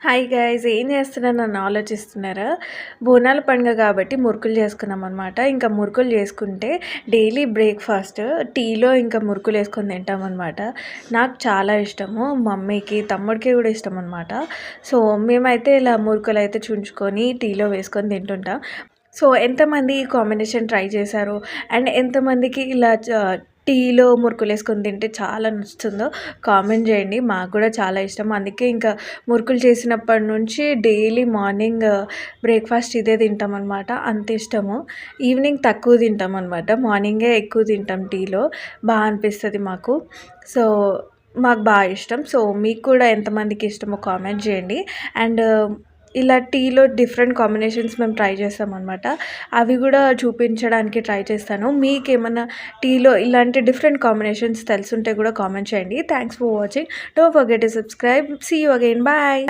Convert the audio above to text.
Hi guys ఏం చేస్తున్నారు నన్ను ఆలోచిస్తున్నారా? బోనాల పండుగ కాబట్టి మురుకులు చేసుకున్నామన్నమాట. ఇంకా మురుకులు చేసుకుంటే డైలీ బ్రేక్‌ఫాస్ట్ టీలో ఇంకా మురుకులు వేసుకొని తింటామన్నమాట. నాకు చాలా ఇష్టము. మమ్మీకి, తమ్ముడికి కూడా ఇష్టమన్నమాట. సో, మేమైతే ఇలా మురుకులైతే చుంచుకొని టీలో వేసుకొని తింటుంటాం. సో, ఎంతమంది ఈ కాంబినేషన్ ట్రై చేశారు? అండ్ ఎంతమందికి ఇలా టీలో మురుకులేసుకొని తింటే చాలా నచ్చుతుందో కామెంట్ చేయండి. మాకు కూడా చాలా ఇష్టం. అందుకే ఇంకా మురుకులు చేసినప్పటి నుంచి డైలీ మార్నింగ్ బ్రేక్‌ఫాస్ట్ ఇదే తింటామనమాట. అంత ఇష్టము. ఈవినింగ్ తక్కువ తింటామనమాట. మార్నింగే ఎక్కువ తింటాం టీలో. అనిపిస్తది మాకు. సో, మాకు ఇష్టం. సో, మీకు కూడా ఎంతమందికి ఇష్టమో కామెంట్ చేయండి. అండ్ ఇలా టీలో డిఫరెంట్ కాంబినేషన్స్ మేము ట్రై చేస్తామన్నమాట. అవి కూడా చూపించడానికి ట్రై చేస్తాను. మీకేమన్నా టీలో ఇలాంటి డిఫరెంట్ కాంబినేషన్స్ తెలుసుంటే కూడా కామెంట్ చేయండి. Thanks for watching. Don't forget to subscribe. See you again. Bye.